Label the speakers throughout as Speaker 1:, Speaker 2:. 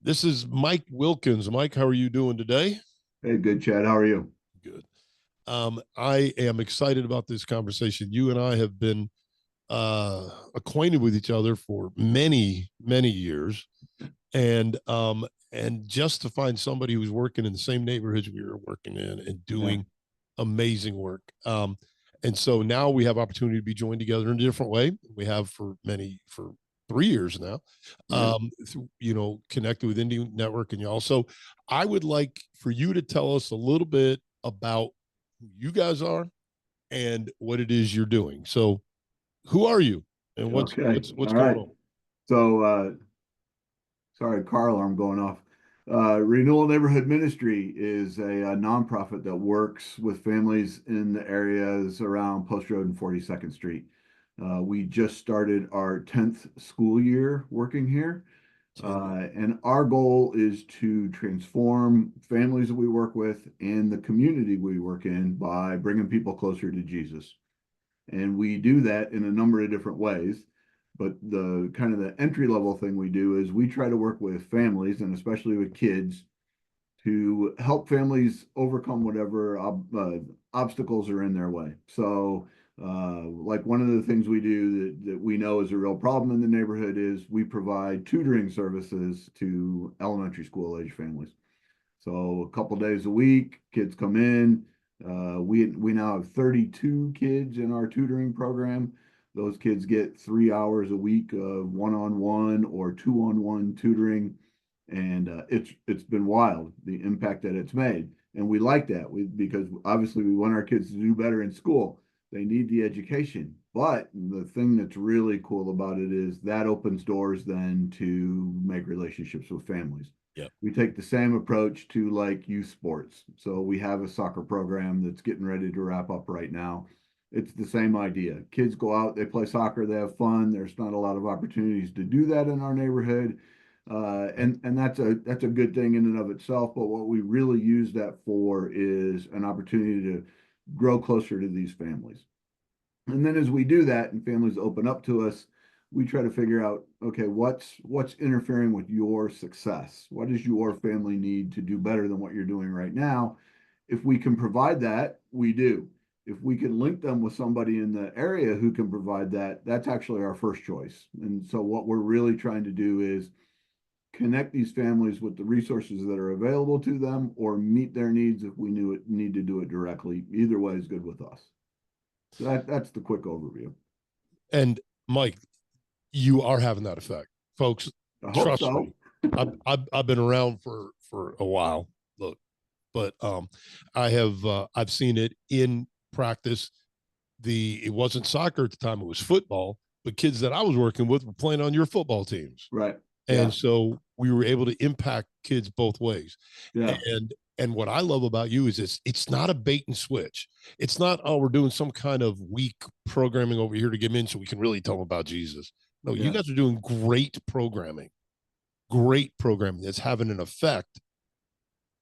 Speaker 1: This is Mike Wilkins. Mike, how are you doing today?
Speaker 2: Hey, good, Chad. How are you?
Speaker 1: Good. I am excited about this conversation. You and I have been acquainted with each other for many, many years, and just to find somebody who's working in the same neighborhoods we were working in and
Speaker 2: Yeah,
Speaker 1: doing amazing work. And so now we have opportunity to be joined together in a different way. We have for 3 years now.
Speaker 2: right.
Speaker 1: Connected with Indie Network and y'all. So I would like for you to tell us a little bit about who you guys are and what it is you're doing. So who are you and what's
Speaker 2: Okay.
Speaker 1: what's what's
Speaker 2: All
Speaker 1: going
Speaker 2: right.
Speaker 1: on?
Speaker 2: So, sorry, car alarm going off. Renewal Neighborhood Ministry is a nonprofit that works with families in the areas around Post Road and 42nd Street. We just started our 10th school year working here.
Speaker 1: 10 years.
Speaker 2: And our goal is to transform families that we work with and the community we work in by bringing people closer to Jesus. And we do that in a number of different ways. But the kind of the entry level thing we do is we try to work with families and especially with kids to help families overcome whatever obstacles are in their way. So, like one of the things we do that we know is a real problem in the neighborhood is we provide tutoring services to elementary school age families. So a couple days a week, kids come in. We now have 32 kids in our tutoring program. Those kids get 3 hours a week of one-on-one or two-on-one tutoring, and it's been wild the impact that it's made. And we like that because obviously we want our kids to do better in school. They need the education, but the thing that's really cool about it is that opens doors then to make relationships with families.
Speaker 1: Yep.
Speaker 2: We take the same approach to like youth sports. So we have a soccer program that's getting ready to wrap up right now. It's the same idea. Kids go out, they play soccer, they have fun. There's not a lot of opportunities to do that in our neighborhood. And that's a good thing in and of itself. But what we really use that for is an opportunity to grow closer to these families. And then as we do that and families open up to us, we try to figure out, okay, what's interfering with your success? What does your family need to do better than what you're doing right now? If we can provide that, we do. If we can link them with somebody in the area who can provide that, that's actually our first choice. And so what we're really trying to do is connect these families with the resources that are available to them or meet their needs if we need to do it directly. Either way is good with us. So that's the quick overview.
Speaker 1: And Mike, you are having that effect, folks.
Speaker 2: I hope
Speaker 1: Trust
Speaker 2: so.
Speaker 1: me. I've been around for a while. Look, but I've seen it in practice. It wasn't soccer at the time; it was football. But kids that I was working with were playing on your football teams,
Speaker 2: Right.
Speaker 1: and
Speaker 2: Yeah.
Speaker 1: so we were able to impact kids both ways.
Speaker 2: Yeah.
Speaker 1: And what I love about you is it's not a bait and switch. It's not, oh, we're doing some kind of weak programming over here to get them in so we can really tell them about Jesus. No, you
Speaker 2: Yeah.
Speaker 1: guys are doing great programming that's having an effect.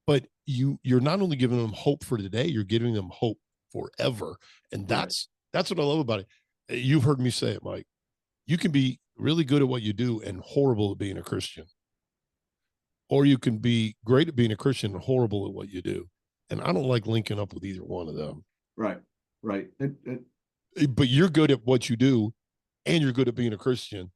Speaker 1: But you're not only giving them hope for today, you're giving them hope forever. And
Speaker 2: Right.
Speaker 1: that's what I love about it. You've heard me say it, Mike. You can be really good at what you do and horrible at being a Christian, or you can be great at being a Christian and horrible at what you do. And I don't like linking up with either one of them.
Speaker 2: Right. Right.
Speaker 1: But you're good at what you do, and you're good at being a Christian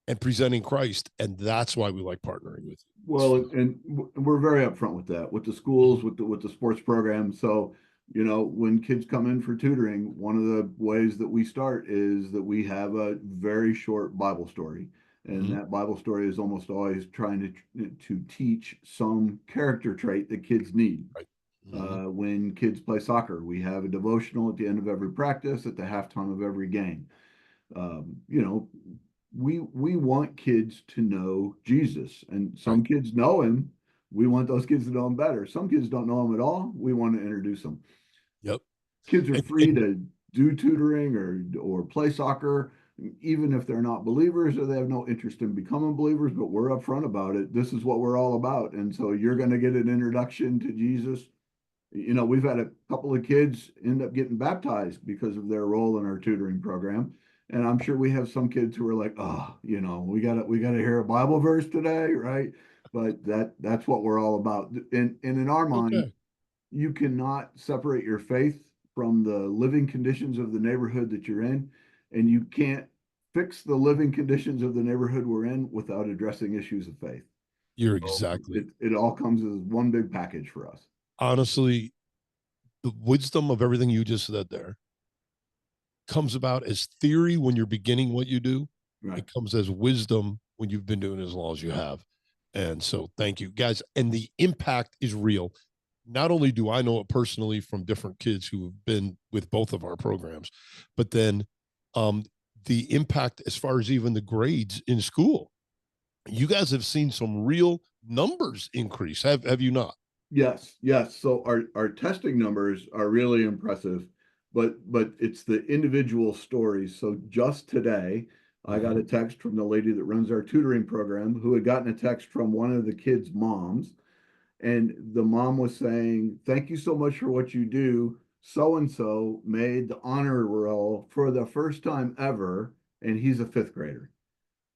Speaker 1: and presenting Christ, and that's why we like partnering with you.
Speaker 2: Well, and we're very upfront with that, with the schools, with the sports program. So, when kids come in for tutoring, one of the ways that we start is that we have a very short Bible story. And
Speaker 1: Mm-hmm.
Speaker 2: that Bible story is almost always trying to teach some character trait that kids need.
Speaker 1: Right. Mm-hmm.
Speaker 2: When kids play soccer, we have a devotional at the end of every practice, at the halftime of every game. Um, you know, we want kids to know Jesus, and
Speaker 1: Right.
Speaker 2: some kids know him. We want those kids to know him better. Some kids don't know him at all. We want to introduce them.
Speaker 1: Yep.
Speaker 2: Kids are free
Speaker 1: And
Speaker 2: to do tutoring or play soccer, even if they're not believers or they have no interest in becoming believers. But we're upfront about it. This is what we're all about, and so you're going to get an introduction to Jesus. We've had a couple of kids end up getting baptized because of their role in our tutoring program. And I'm sure we have some kids who are like, oh, we gotta hear a Bible verse today, right? but that's what we're all about. And in our mind,
Speaker 1: Okay.
Speaker 2: you cannot separate your faith from the living conditions of the neighborhood that you're in, and you can't fix the living conditions of the neighborhood we're in without addressing issues of faith.
Speaker 1: You're
Speaker 2: So
Speaker 1: exactly
Speaker 2: it all comes as one big package for us.
Speaker 1: honestly the wisdom of everything you just said there comes about as theory when you're beginning what you do.
Speaker 2: Right.
Speaker 1: It comes as wisdom when you've been doing it as long as you have. And so thank you guys. And the impact is real. Not only do I know it personally from different kids who have been with both of our programs, but then um, the impact as far as even the grades in school. You guys have seen some real numbers increase, have you not?
Speaker 2: Yes, yes. So our testing numbers are really impressive, but it's the individual stories. So just today, I got a
Speaker 1: Mm-hmm.
Speaker 2: text from the lady that runs our tutoring program who had gotten a text from one of the kids' moms, and the mom was saying, "Thank you so much for what you do. So and so made the honor roll for the first time ever, and he's a fifth grader."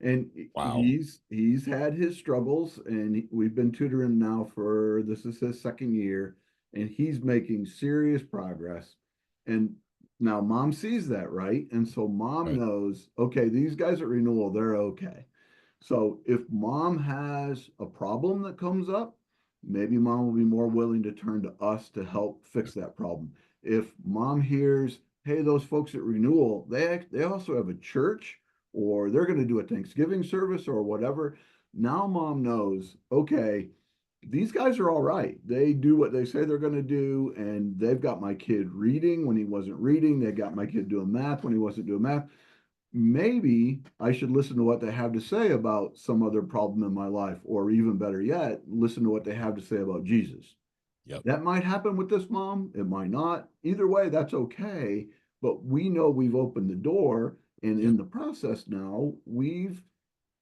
Speaker 2: And
Speaker 1: Wow.
Speaker 2: he's had his struggles, and we've been tutoring now for this is his second year, and he's making serious progress. And now mom sees that, right? And so mom
Speaker 1: Right.
Speaker 2: knows, okay, these guys at Renewal, they're okay. So if mom has a problem that comes up, maybe mom will be more willing to turn to us to help fix that problem. If mom hears, hey, those folks at Renewal, they also have a church, or they're going to do a Thanksgiving service or whatever. Now mom knows, okay, these guys are all right. They do what they say they're going to do, and they've got my kid reading when he wasn't reading. They got my kid doing math when he wasn't doing math. Maybe I should listen to what they have to say about some other problem in my life, or even better yet, listen to what they have to say about Jesus.
Speaker 1: Yep.
Speaker 2: That might happen with this mom. It might not. Either way, that's okay. But we know we've opened the door. And
Speaker 1: Yep.
Speaker 2: in the process now, we've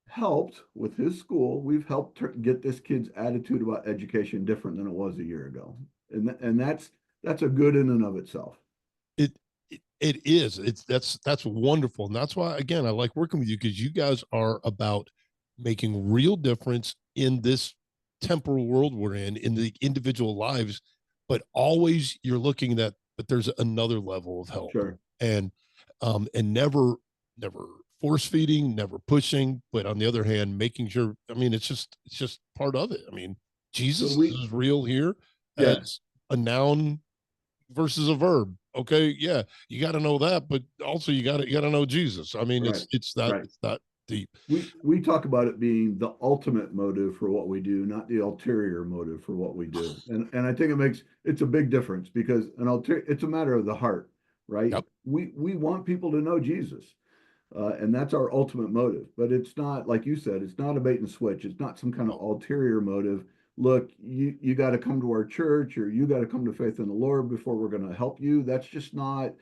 Speaker 2: helped with his school. We've helped get this kid's attitude about education different than it was a year ago. And that's a good in and of itself.
Speaker 1: It, it is. It's that's wonderful, and that's why again I like working with you because you guys are about making real difference in this temporal world we're in the individual lives, but always you're looking at but there's another level of help,
Speaker 2: Sure.
Speaker 1: and never force feeding, never pushing, but on the other hand, making sure. I mean, it's just part of it. I mean,
Speaker 2: So
Speaker 1: Jesus
Speaker 2: we,
Speaker 1: is real here
Speaker 2: yeah,
Speaker 1: as a noun versus a verb. Okay, yeah, you got to know that, but also you got to know Jesus. I mean,
Speaker 2: right, right.
Speaker 1: it's that deep.
Speaker 2: We talk about it being the ultimate motive for what we do, not the ulterior motive for what we do. And I think it's a big difference because it's a matter of the heart, right?
Speaker 1: Yep.
Speaker 2: We want people to know Jesus. And that's our ultimate motive. But it's not, like you said, it's not a bait and switch. It's not some kind of
Speaker 1: No.
Speaker 2: ulterior motive. Look, you got to come to our church, or you got to come to faith in the Lord before we're going to help you. That's just not.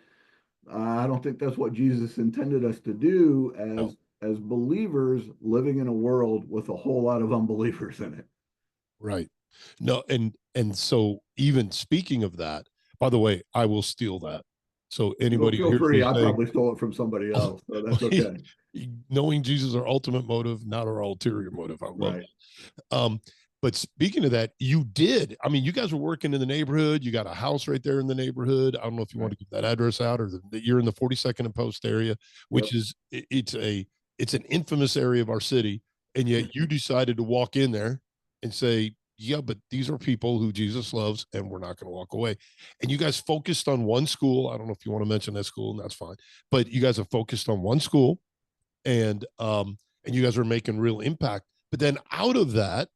Speaker 2: I don't think that's what Jesus intended us to do
Speaker 1: No.
Speaker 2: as believers living in a world with a whole lot of unbelievers in it.
Speaker 1: Right. No. And so even speaking of that, by the way, I will steal that. So
Speaker 2: Well,
Speaker 1: anybody who
Speaker 2: feel
Speaker 1: hears
Speaker 2: free.
Speaker 1: me
Speaker 2: I
Speaker 1: saying
Speaker 2: probably stole it from somebody else, so that's okay.
Speaker 1: knowing Jesus is our ultimate motive, not our ulterior motive. I love
Speaker 2: Right.
Speaker 1: that. But speaking of that, you did. I mean, you guys were working in the neighborhood. You got a house right there in the neighborhood. I don't know if you want
Speaker 2: Right.
Speaker 1: to give that address out or you're in the 42nd and Post area, which
Speaker 2: Yep.
Speaker 1: is it's an infamous area of our city, and yet you decided to walk in there and say, "Yeah, but these are people who Jesus loves, and we're not going to walk away." And you guys focused on one school. I don't know if you want to mention that school, and that's fine. But you guys have focused on one school, and you guys are making real impact. But then out of that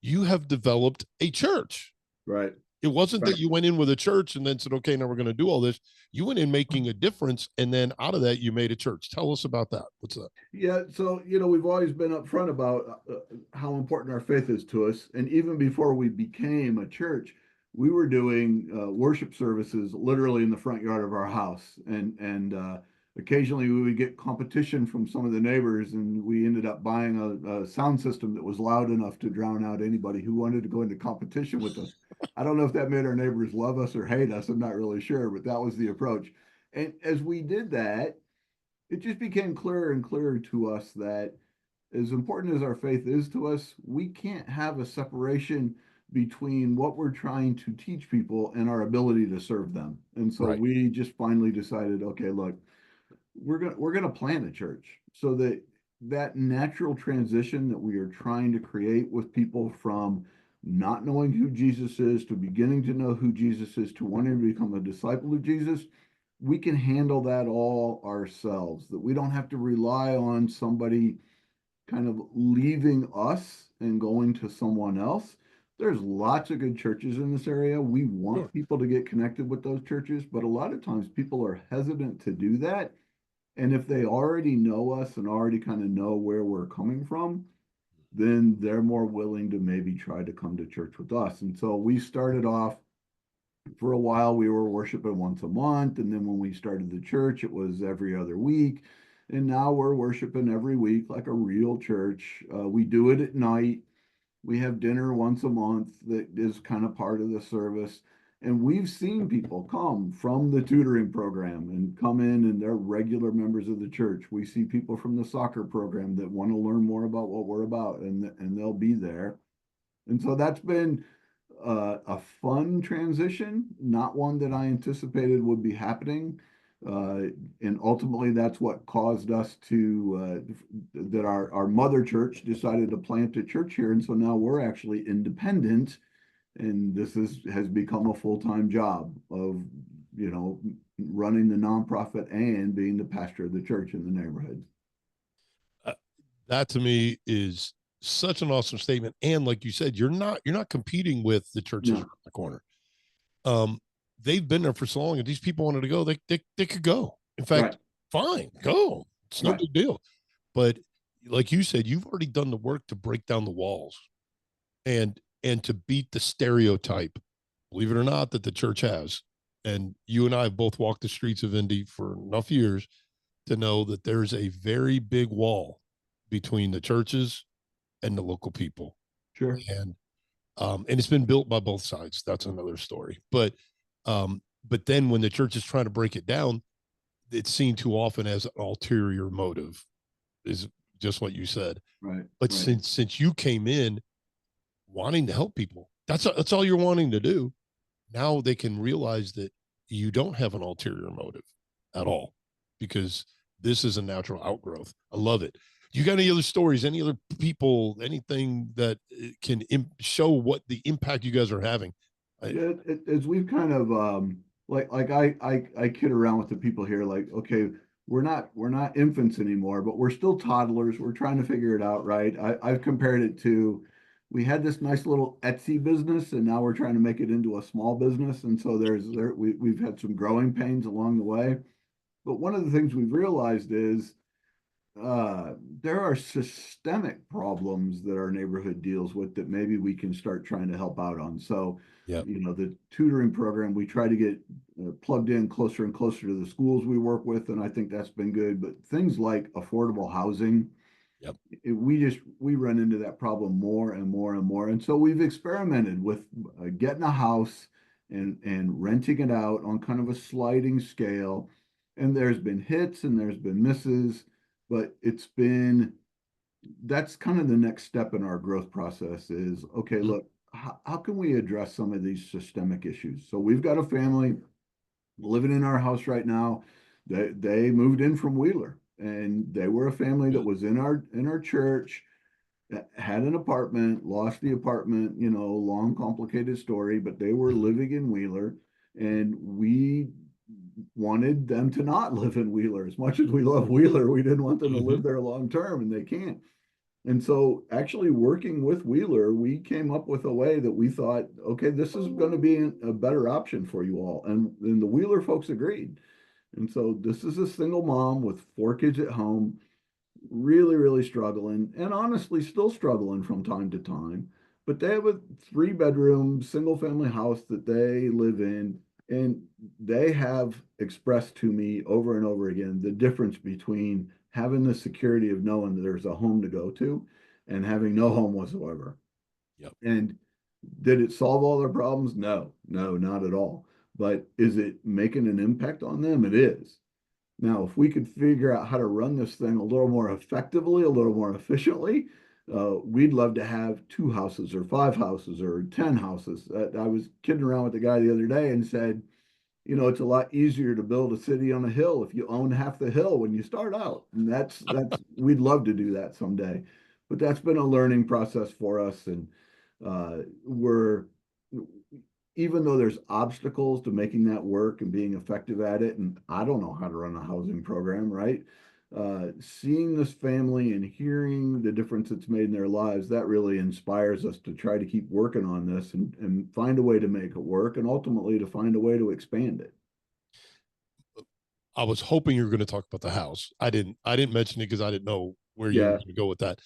Speaker 1: you have developed a church.
Speaker 2: Right.
Speaker 1: It wasn't
Speaker 2: Right.
Speaker 1: that you went in with a church and then said, okay, now we're going to do all this. You went in making a difference. And then out of that, you made a church. Tell us about that. What's that?
Speaker 2: Yeah, so we've always been upfront about how important our faith is to us, and even before we became a church, we were doing worship services literally in the front yard of our house, and occasionally we would get competition from some of the neighbors, and we ended up buying a sound system that was loud enough to drown out anybody who wanted to go into competition with us. I don't know if that made our neighbors love us or hate us. I'm not really sure, but that was the approach. And as we did that, it just became clearer and clearer to us that as important as our faith is to us, we can't have a separation between what we're trying to teach people and our ability to serve them. And so
Speaker 1: Right.
Speaker 2: we just finally decided, okay, look, we're gonna plant a church so that that natural transition that we are trying to create with people from not knowing who Jesus is to beginning to know who Jesus is to wanting to become a disciple of Jesus, we can handle that all ourselves, that we don't have to rely on somebody kind of leaving us and going to someone else. There's lots of good churches in this area. We
Speaker 1: Sure.
Speaker 2: want people to get connected with those churches, but a lot of times people are hesitant to do that. And if they already know us and already kind of know where we're coming from, then they're more willing to maybe try to come to church with us. And so we started off for a while, we were worshiping once a month. And then when we started the church, it was every other week. And now we're worshiping every week like a real church. We do it at night. We have dinner once a month that is kind of part of the service. And we've seen people come from the tutoring program and come in and they're regular members of the church. We see people from the soccer program that want to learn more about what we're about and they'll be there. And so that's been a fun transition, not one that I anticipated would be happening. And ultimately, that's what caused us to that our mother church decided to plant a church here, and so now we're actually independent, and has become a full-time job of running the nonprofit and being the pastor of the church in the neighborhood.
Speaker 1: Uh, that to me is such an awesome statement. And like you said, you're not competing with the churches
Speaker 2: No,
Speaker 1: around the corner. Um, they've been there for so long, and these people wanted to go, they could go. In
Speaker 2: right,
Speaker 1: fact, fine, go. It's no
Speaker 2: right,
Speaker 1: big deal. But like you said, you've already done the work to break down the walls and to beat the stereotype, believe it or not, that the church has. And you and I have both walked the streets of Indy for enough years to know that there's a very big wall between the churches and the local people.
Speaker 2: sure,
Speaker 1: And it's been built by both sides. That's another story. But then when the church is trying to break it down, it's seen too often as an ulterior motive, is just what you said.
Speaker 2: right,
Speaker 1: But
Speaker 2: right.
Speaker 1: since you came in wanting to help people, that's all you're wanting to do. Now they can realize that you don't have an ulterior motive at all, because this is a natural outgrowth. I love it. You got any other stories, any other people, anything that can show what the impact you guys are having? I,
Speaker 2: Yeah, as we've kind of I kid around with the people here, like, okay, we're not infants anymore, but we're still toddlers. We're trying to figure it out, right? I've compared it to we had this nice little Etsy business, and now we're trying to make it into a small business. And so we've had some growing pains along the way. But one of the things we've realized is uh, there are systemic problems that our neighborhood deals with that maybe we can start trying to help out on. So,
Speaker 1: yep,
Speaker 2: the tutoring program, we try to get plugged in closer and closer to the schools we work with, and I think that's been good. But things like affordable housing,
Speaker 1: yep,
Speaker 2: we run into that problem more and more and more. And so we've experimented with getting a house and renting it out on kind of a sliding scale. And there's been hits and there's been misses, but that's kind of the next step in our growth process is, okay,
Speaker 1: mm,
Speaker 2: look, how can we address some of these systemic issues? So we've got a family living in our house right now. They moved in from Wheeler, and they were a family that
Speaker 1: good,
Speaker 2: was in our church, that had an apartment, lost the apartment, long complicated story, but they were
Speaker 1: mm,
Speaker 2: living in Wheeler, and we wanted them to not live in Wheeler. As much as we love Wheeler, we didn't want them to
Speaker 1: mm-hmm,
Speaker 2: live there long term, and they can't. And so, actually, working with Wheeler, we came up with a way that we thought, okay, this is going to be a better option for you all. And the Wheeler folks agreed. And so, this is a single mom with 4 kids at home, really, really struggling, and honestly, still struggling from time to time. But they have a 3 bedroom, single family house that they live in. And they have expressed to me over and over again the difference between having the security of knowing that there's a home to go to and having no home whatsoever.
Speaker 1: yep,
Speaker 2: And did it solve all their problems? No, no, not at all. But is it making an impact on them? It is. Now, if we could figure out how to run this thing a little more effectively, a little more efficiently, we'd love to have 2 houses or 5 houses or 10 houses. I was kidding around with the guy the other day and said, it's a lot easier to build a city on a hill if you own half the hill when you start out. And that's we'd love to do that someday. But that's been a learning process for us. And we're even though there's obstacles to making that work and being effective at it, and I don't know how to run a housing program, right? Seeing this family and hearing the difference it's made in their lives, that really inspires us to try to keep working on this and find a way to make it work and ultimately to find a way to expand it.
Speaker 1: I was hoping you were going to talk about the house. I didn't mention it because I didn't know where you were
Speaker 2: Yeah,
Speaker 1: going to go with that.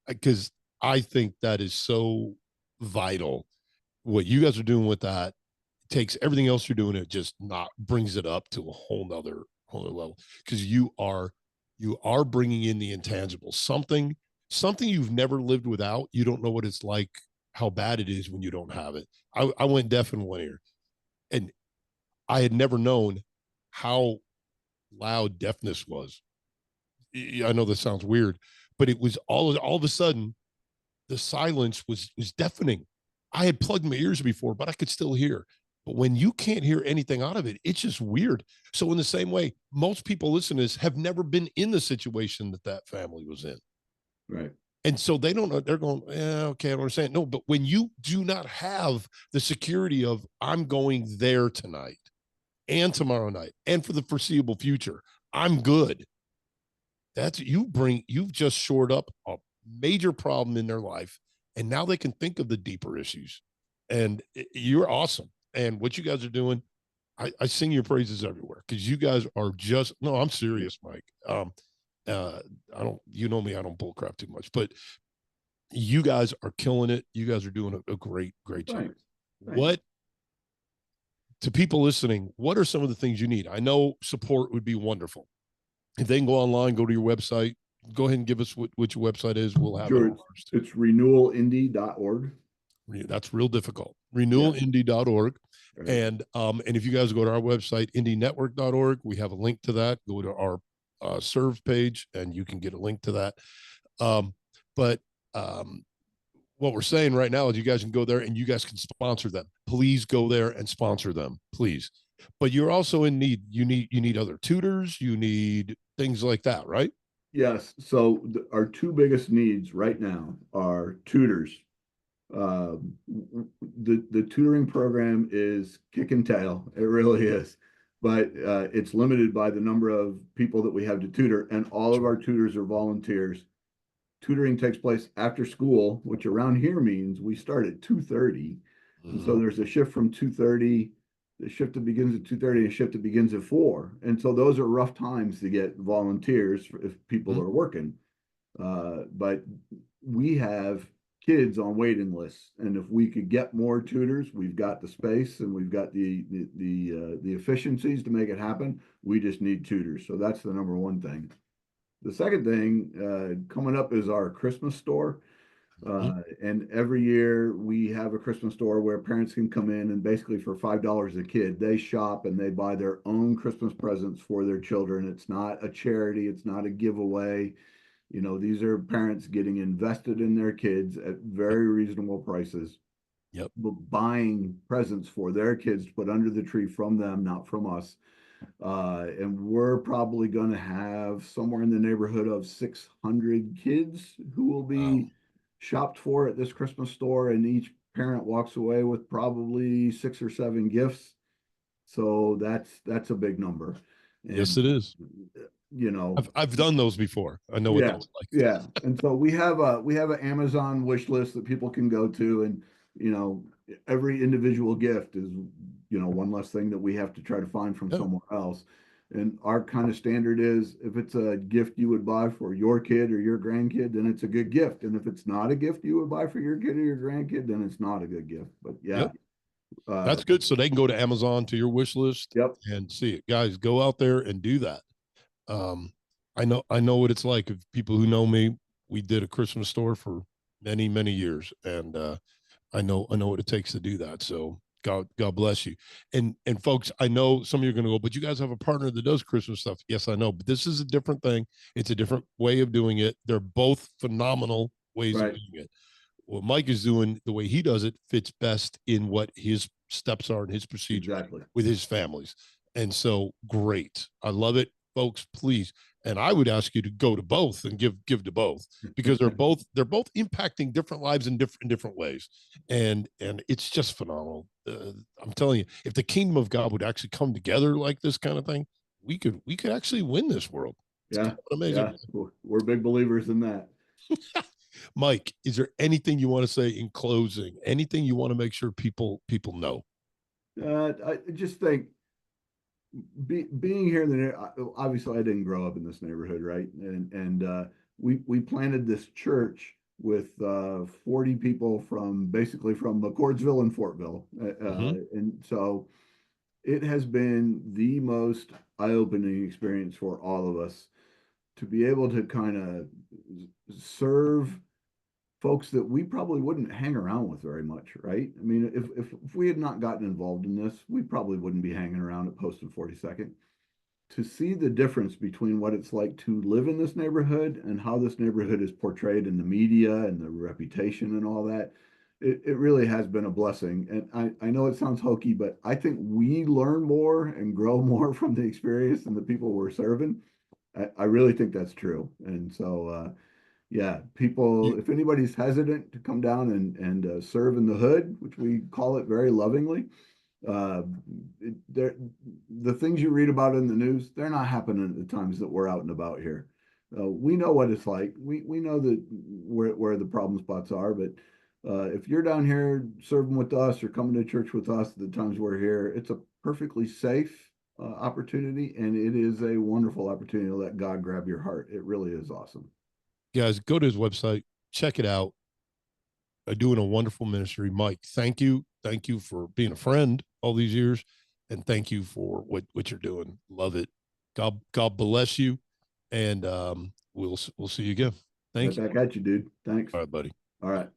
Speaker 1: Because I think that is so vital. What you guys are doing with that takes everything else you're doing, it just not brings it up to a whole nother level. Because you are bringing in the intangible, something you've never lived without. You don't know what it's like, how bad it is when you don't have it. I went deaf in one ear, and I had never known how loud deafness was. I know this sounds weird, but it was all of a sudden the silence was deafening. I had plugged my ears before, but I could still hear. But when you can't hear anything out of it, it's just weird. So in the same way, most people listening to this have never been in the situation that that family was in.
Speaker 2: right.
Speaker 1: And so they don't know. They're going, okay, I don't understand. No, but when you do not have the security of, I'm going there tonight and tomorrow night and for the foreseeable future, I'm good. You've just shored up a major problem in their life, and now they can think of the deeper issues. And you're awesome. And what you guys are doing, I sing your praises everywhere because you guys are just, no, I'm serious, Mike. I don't, you know me, I don't bull crap too much, but you guys are killing it. You guys are doing a great job.
Speaker 2: Thanks. Thanks.
Speaker 1: What To people listening, what are some of the things you need? I know support would be wonderful. If they can go online, go to your website, go ahead and give us what your website is. We'll have it
Speaker 2: Sure.
Speaker 1: on
Speaker 2: It's,
Speaker 1: ours too.
Speaker 2: it's renewalindy.org.
Speaker 1: That's real difficult.
Speaker 2: Yeah.
Speaker 1: Renewalindy.org.
Speaker 2: Right.
Speaker 1: And if you guys go to our website, indienetwork.org, we have a link to that. Go to our serve page and you can get a link to that. But what we're saying right now is you guys can go there and you guys can sponsor them. Please go there and sponsor them, please. But you're also in need. You need other tutors. You need things like that, right?
Speaker 2: Yes. So our two biggest needs right now are tutors. The tutoring program is kick and tail. It really is, but it's limited by the number of people that we have to tutor, and all of
Speaker 1: Sure.
Speaker 2: our tutors are volunteers. Tutoring takes place after school, which around here means we start at 2:30, and so
Speaker 1: Mhm.
Speaker 2: there's a shift from 2:30. The shift that begins at 2:30 and a shift that begins at 4. And so those are rough times to get volunteers if people
Speaker 1: Mhm.
Speaker 2: are working. But we have kids on waiting lists, and if we could get more tutors, we've got the space and we've got the efficiencies to make it happen. We just need tutors, so that's the number one thing. The second thing coming up is our Christmas store.
Speaker 1: Mhm.
Speaker 2: And every year we have a Christmas store where parents can come in and basically for $5 a kid, they shop and they buy their own Christmas presents for their children. It's not a charity, it's not a giveaway. These are parents getting invested in their kids at
Speaker 1: Yep.
Speaker 2: very reasonable prices,
Speaker 1: Yep.
Speaker 2: but buying presents for their kids to put under the tree from them, not from us. And we're probably going to have somewhere in the neighborhood of 600 kids who will
Speaker 1: Wow.
Speaker 2: be shopped for at this Christmas store, and each parent walks away with probably 6 or 7 gifts. So that's a big number.
Speaker 1: Yes,
Speaker 2: And
Speaker 1: it is.
Speaker 2: you know,
Speaker 1: I've done those before. I know what
Speaker 2: yeah,
Speaker 1: that's like.
Speaker 2: yeah. And so we have an Amazon wish list that people can go to, and you know, every individual gift is one less thing that we have to try to find from
Speaker 1: Yeah.
Speaker 2: somewhere else. And our kind of standard is if it's a gift you would buy for your kid or your grandkid, then it's a good gift. And if it's not a gift you would buy for your kid or your grandkid, then it's not a good gift. But yeah,
Speaker 1: Yep.
Speaker 2: uh,
Speaker 1: That's good. So they can go to Amazon to your wish list
Speaker 2: yep,
Speaker 1: and see it. Guys, go out there and do that. Um, I know what it's like. If people who know me, we did a Christmas store for many years, and I know what it takes to do that. So God bless you. And folks, I know some of you are going to go, but you guys have a partner that does Christmas stuff. Yes, I know, but this is a different thing. It's a different way of doing it. They're both phenomenal ways of
Speaker 2: Right.
Speaker 1: doing it. What Mike is doing, the way he does it, fits best in what his steps are and his procedures
Speaker 2: Exactly.
Speaker 1: with his families. And so great. I love it, folks. Please. And I would ask you to go to both and give to both, because they're both impacting different lives in different ways. And it's just phenomenal. I'm telling you, if the kingdom of God would actually come together like this kind of thing, we could actually win this world. It's
Speaker 2: Yeah.
Speaker 1: amazing.
Speaker 2: Yeah. We're big believers in that.
Speaker 1: Mike, is there anything you want to say in closing? Anything you want to make sure people know?
Speaker 2: I just think being here in the obviously I didn't grow up in this neighborhood, right? And we planted this church with 40 people from basically from McCordsville and Fortville, and so it has been the most eye-opening experience for all of us to be able to kind of serve folks that we probably wouldn't hang around with very much, right? I mean, if we had not gotten involved in this, we probably wouldn't be hanging around at Post and 42nd. To see the difference between what it's like to live in this neighborhood and how this neighborhood is portrayed in the media and the reputation and all that, it really has been a blessing. And I know it sounds hokey, but I think we learn more and grow more from the experience than the people we're serving. I really think that's true. And so, yeah, people,
Speaker 1: You,
Speaker 2: if anybody's hesitant to come down and serve in the hood, which we call it very lovingly, uh, the things you read about in the news, they're not happening at the times that we're out and about here. We know what it's like. We know that where the problem spots are, but if you're down here serving with us or coming to church with us the times we're here, it's a perfectly safe opportunity, and it is a wonderful opportunity to let God grab your heart. It really is awesome.
Speaker 1: guys, go to his website, check it out. Doing a wonderful ministry. Mike, thank you for being a friend all these years, and thank you for what you're doing. Love it. God bless you, and we'll see you again.
Speaker 2: Right
Speaker 1: Thank you.
Speaker 2: back at you, dude. Thanks.
Speaker 1: All right, buddy.
Speaker 2: All right.